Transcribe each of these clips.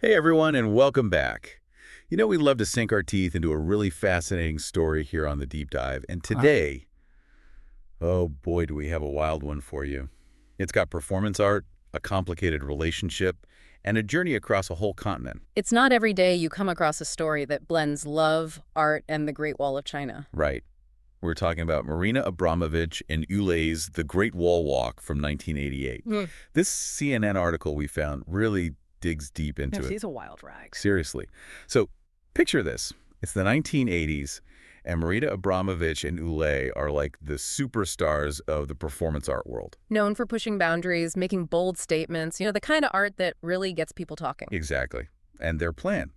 Hey everyone, and welcome back. We love to sink our teeth into a really fascinating story here on the Deep Dive, and Huh. today, oh boy, do we have a wild one for you. It's got performance art, a complicated relationship, and a journey across a whole continent. It's not every day you come across a story that blends love, art, and the Great Wall of China. Right. We're talking about Marina Abramović and Ulay's The Great Wall Walk from 1988. Mm. This CNN article we found really digs deep Yeah, into it. she's a wild rag. Seriously. So picture this. It's the 1980s, and Marina Abramović and Ulay are like the superstars of the performance art world. Known for pushing boundaries, making bold statements, the kind of art that really gets people talking. Exactly. And their plan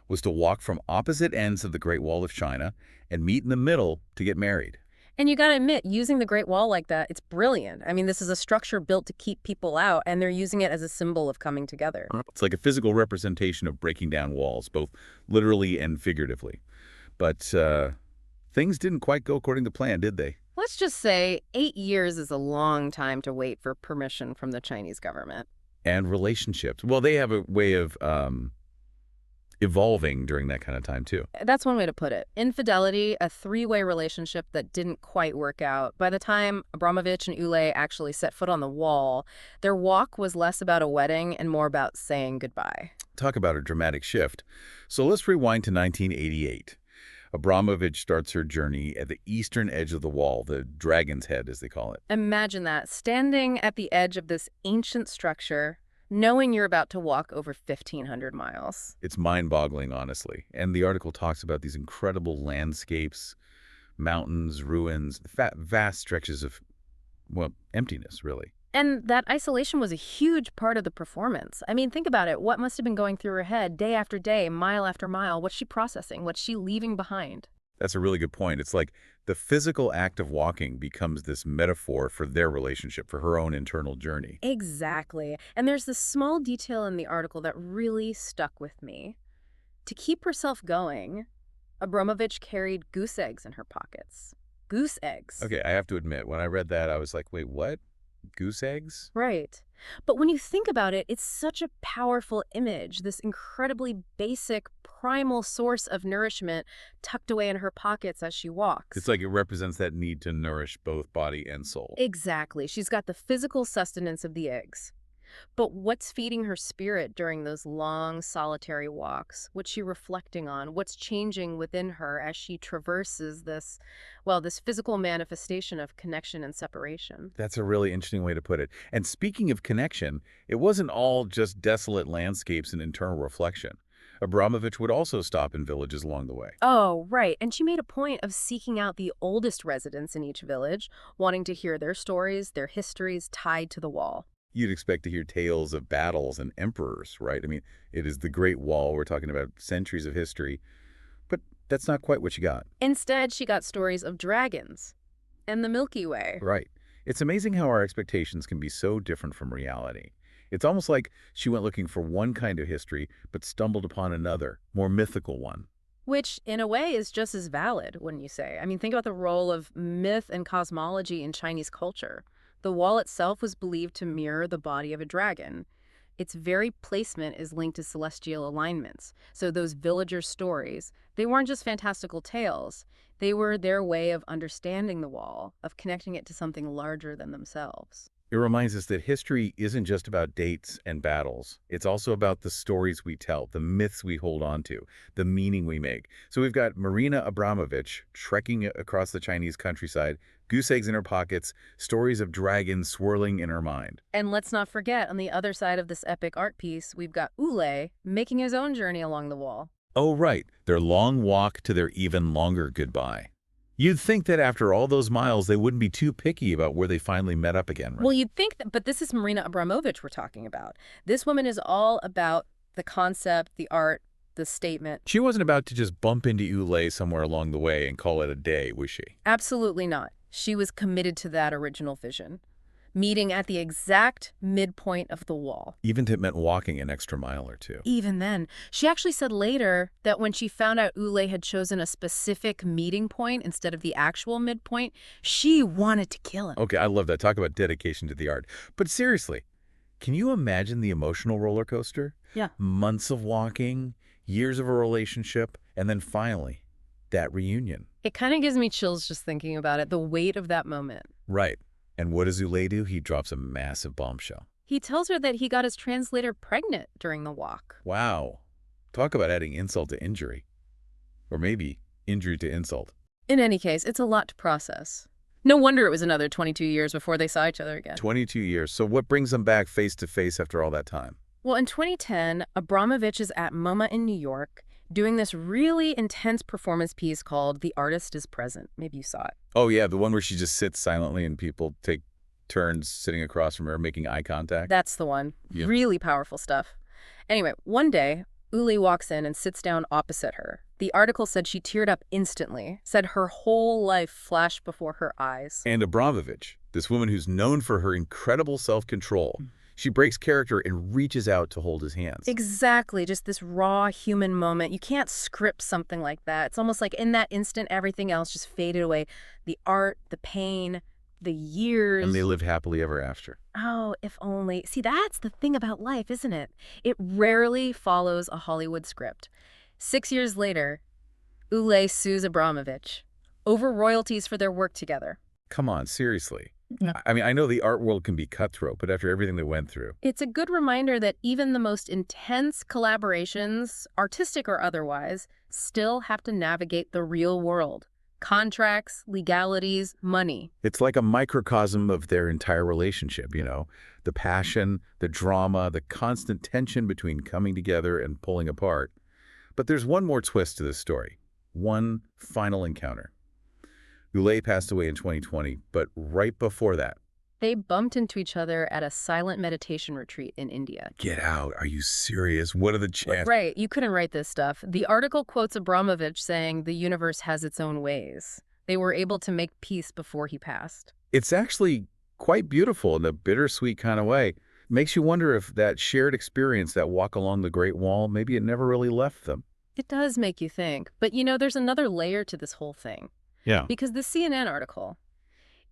was to walk from opposite ends of the Great Wall of China and meet in the middle to get married. And you gotta admit, using the Great Wall like that, it's brilliant. I mean, this is a structure built to keep people out, and they're using it as a symbol of coming together. It's like a physical representation of breaking down walls, both literally and figuratively. But things didn't quite go according to plan, did they? Let's just say 8 years is a long time to wait for permission from the Chinese government. And relationships. Well, they have a way of evolving during that kind of time, too. That's one way to put it. Infidelity, a three-way relationship that didn't quite work out. By the time Abramović and Ulay actually set foot on the wall, their walk was less about a wedding and more about saying goodbye. Talk about a dramatic shift. So let's rewind to 1988. Abramović starts her journey at the eastern edge of the wall, the Dragon's Head, as they call it. Imagine that, standing at the edge of this ancient structure, knowing you're about to walk over 1,500 miles. It's mind-boggling, honestly. And the article talks about these incredible landscapes, mountains, ruins, vast stretches of, well, emptiness, really. And that isolation was a huge part of the performance. I mean, think about it. What must have been going through her head day after day, mile after mile? What's she processing? What's she leaving behind? That's a really good point. It's like the physical act of walking becomes this metaphor for their relationship, for her own internal journey. Exactly. And there's this small detail in the article that really stuck with me. To keep herself going, Abramović carried goose eggs in her pockets. Goose eggs. Okay, I have to admit, when I read that, I was like, wait, what? Goose eggs? Right. But when you think about it, it's such a powerful image, this incredibly basic, primal source of nourishment tucked away in her pockets as she walks. It's like it represents that need to nourish both body and soul. Exactly. She's got the physical sustenance of the eggs. But what's feeding her spirit during those long, solitary walks? What's she reflecting on? What's changing within her as she traverses this, well, this physical manifestation of connection and separation? That's a really interesting way to put it. And speaking of connection, it wasn't all just desolate landscapes and internal reflection. Abramović would also stop in villages along the way. Oh, right. And she made a point of seeking out the oldest residents in each village, wanting to hear their stories, their histories tied to the wall. You'd expect to hear tales of battles and emperors, right? I mean, it is the Great Wall. We're talking about centuries of history. But that's not quite what you got. Instead, she got stories of dragons and the Milky Way. Right. It's amazing how our expectations can be so different from reality. It's almost like she went looking for one kind of history, but stumbled upon another, more mythical one. Which, in a way, is just as valid, wouldn't you say? I mean, think about the role of myth and cosmology in Chinese culture. The wall itself was believed to mirror the body of a dragon. Its very placement is linked to celestial alignments. So those villager stories, they weren't just fantastical tales. They were their way of understanding the wall, of connecting it to something larger than themselves. It reminds us that history isn't just about dates and battles. It's also about the stories we tell, the myths we hold on to, the meaning we make. So we've got Marina Abramović trekking across the Chinese countryside, goose eggs in her pockets, stories of dragons swirling in her mind. And let's not forget, on the other side of this epic art piece, we've got Ulay making his own journey along the wall. Oh, right, their long walk to their even longer goodbye. You'd think that after all those miles, they wouldn't be too picky about where they finally met up again, right? Well, you'd think that, but this is Marina Abramović we're talking about. This woman is all about the concept, the art, the statement. She wasn't about to just bump into Ulay somewhere along the way and call it a day, was she? Absolutely not. She was committed to that original vision, meeting at the exact midpoint of the wall. Even if it meant walking an extra mile or two. Even then, she actually said later that when she found out Ulay had chosen a specific meeting point instead of the actual midpoint, she wanted to kill him. Okay, I love that. Talk about dedication to the art. But seriously, Can you imagine the emotional roller coaster? Yeah. Months of walking, years of a relationship, and then finally, that reunion. It kind of gives me chills just thinking about it, the weight of that moment. Right. And what does Ulay do? He drops a massive bombshell. He tells her that he got his translator pregnant during the walk. Wow. Talk about adding insult to injury. Or maybe injury to insult. In any case, it's a lot to process. No wonder it was another 22 years before they saw each other again. 22 years. So what brings them back face to face after all that time? Well, in 2010, Abramović is at MoMA in New York doing this really intense performance piece called The Artist is Present. Maybe you saw it. Oh, yeah, the one where she just sits silently and people take turns sitting across from her, making eye contact. That's the one. Yeah. Really powerful stuff. Anyway, one day, Ulay walks in and sits down opposite her. The article said she teared up instantly, said her whole life flashed before her eyes. And Abramović, this woman who's known for her incredible self-control, she breaks character and reaches out to hold his hands. Exactly, just this raw human moment. You can't script something like that. It's almost like in that instant, everything else just faded away. The art, the pain, the years. And they lived happily ever after. Oh, if only. See, that's the thing about life, isn't it? It rarely follows a Hollywood script. 6 years later, Ulay sues Abramović over royalties for their work together. Come on, seriously. No. I mean, I know the art world can be cutthroat, but after everything they went through. It's a good reminder that even the most intense collaborations, artistic or otherwise, still have to navigate the real world. Contracts, legalities, money. It's like a microcosm of their entire relationship, you know? The passion, the drama, the constant tension between coming together and pulling apart. But there's one more twist to this story. One final encounter. Ulay passed away in 2020, but right before that. They bumped into each other at a silent meditation retreat in India. Get out. Are you serious? What are the chances? Right, you couldn't write this stuff. The article quotes Abramović saying the universe has its own ways. They were able to make peace before he passed. It's actually quite beautiful in a bittersweet kind of way. Makes you wonder if that shared experience, that walk along the Great Wall, maybe it never really left them. It does make you think. But you know, there's another layer to this whole thing. Yeah. Because the CNN article,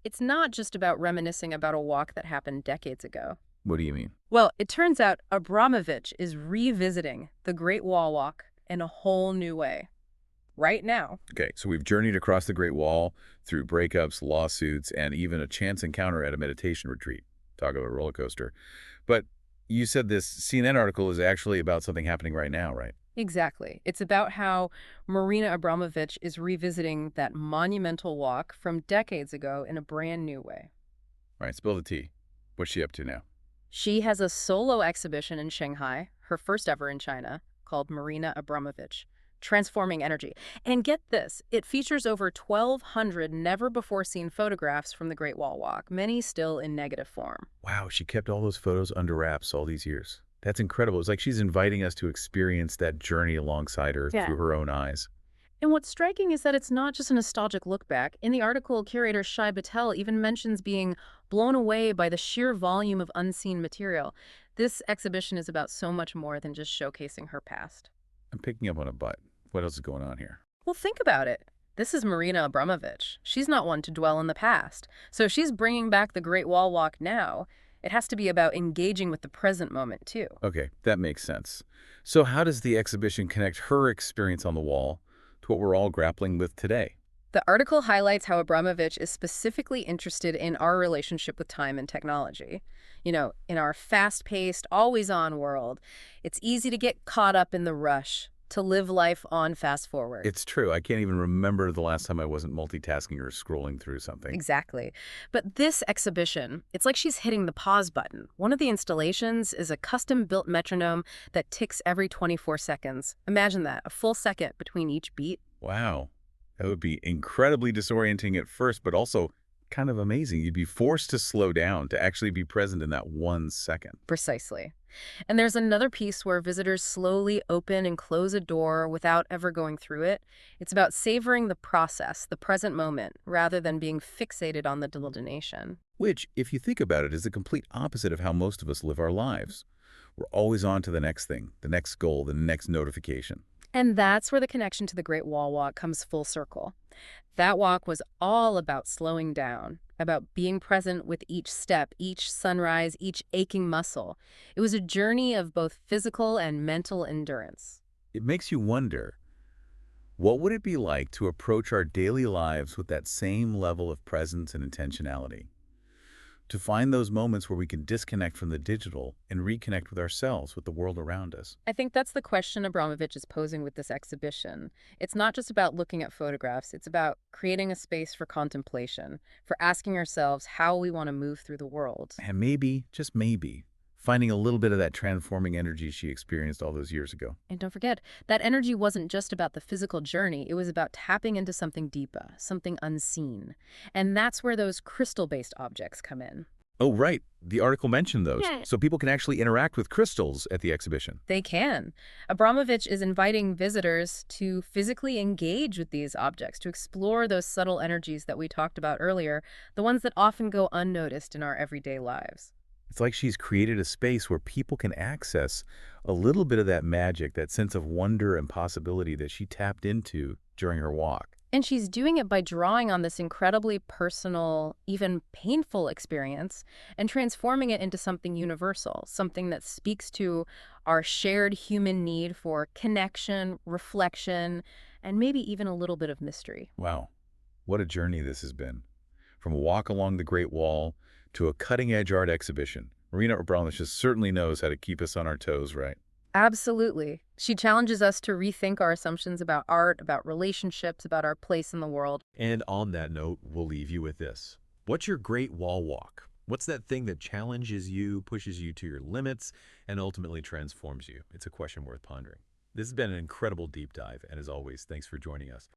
it's not just about reminiscing about a walk that happened decades ago. What do you mean? Well, it turns out Abramović is revisiting the Great Wall Walk in a whole new way. Right now. Okay, so we've journeyed across the Great Wall through breakups, lawsuits, and even a chance encounter at a meditation retreat. Talk about a roller coaster. But you said this CNN article is actually about something happening right now, right? Exactly. It's about how Marina Abramović is revisiting that monumental walk from decades ago in a brand new way. All right, spill the tea. What's she up to now? She has a solo exhibition in Shanghai, her first ever in China, called Marina Abramović, Transforming Energy. And get this, it features over 1,200 never-before-seen photographs from the Great Wall Walk, many still in negative form. Wow, she kept all those photos under wraps all these years. That's incredible. It's like she's inviting us to experience that journey alongside her through her own eyes. And what's striking is that it's not just a nostalgic look back. In the article, curator Shai Patel even mentions being blown away by the sheer volume of unseen material. This exhibition is about so much more than just showcasing her past. I'm picking up on a butt. What else is going on here? Well, think about it. This is Marina Abramović. She's not one to dwell in the past. So if she's bringing back the Great Wall Walk now, it has to be about engaging with the present moment, too. Okay, that makes sense. So how does the exhibition connect her experience on the wall to what we're all grappling with today? The article highlights how Abramović is specifically interested in our relationship with time and technology. You know, in our fast-paced, always-on world, it's easy to get caught up in the rush, to live life on fast forward. It's true. I can't even remember the last time I wasn't multitasking or scrolling through something. Exactly. But this exhibition, it's like she's hitting the pause button. One of the installations is a custom-built metronome that ticks every 24 seconds. Imagine that, a full second between each beat. Wow. That would be incredibly disorienting at first, but also kind of amazing. You'd be forced to slow down, to actually be present in that 1 second. Precisely. And there's another piece where visitors slowly open and close a door without ever going through it. It's about savoring the process, the present moment, rather than being fixated on the destination. Which, if you think about it, is the complete opposite of how most of us live our lives. We're always on to the next thing, the next goal, the next notification. And that's where the connection to the Great Wall Walk comes full circle. That walk was all about slowing down, about being present with each step, each sunrise, each aching muscle. It was a journey of both physical and mental endurance. It makes you wonder, what would it be like to approach our daily lives with that same level of presence and intentionality? To find those moments where we can disconnect from the digital and reconnect with ourselves, with the world around us. I think that's the question Abramovich is posing with this exhibition. It's not just about looking at photographs, it's about creating a space for contemplation, for asking ourselves how we want to move through the world. And maybe, just maybe, finding a little bit of that transforming energy she experienced all those years ago. And don't forget, that energy wasn't just about the physical journey, it was about tapping into something deeper, something unseen. And that's where those crystal-based objects come in. Oh, right. The article mentioned those. Yeah. So people can actually interact with crystals at the exhibition. They can. Abramovich is inviting visitors to physically engage with these objects, to explore those subtle energies that we talked about earlier, the ones that often go unnoticed in our everyday lives. It's like she's created a space where people can access a little bit of that magic, that sense of wonder and possibility that she tapped into during her walk. And she's doing it by drawing on this incredibly personal, even painful experience and transforming it into something universal, something that speaks to our shared human need for connection, reflection, and maybe even a little bit of mystery. Wow, what a journey this has been. From a walk along the Great Wall to a cutting-edge art exhibition. Marina Abramović just certainly knows how to keep us on our toes, right? Absolutely. She challenges us to rethink our assumptions about art, about relationships, about our place in the world. And on that note, we'll leave you with this. What's your great wall walk? What's that thing that challenges you, pushes you to your limits, and ultimately transforms you? It's a question worth pondering. This has been an incredible deep dive, and as always, thanks for joining us.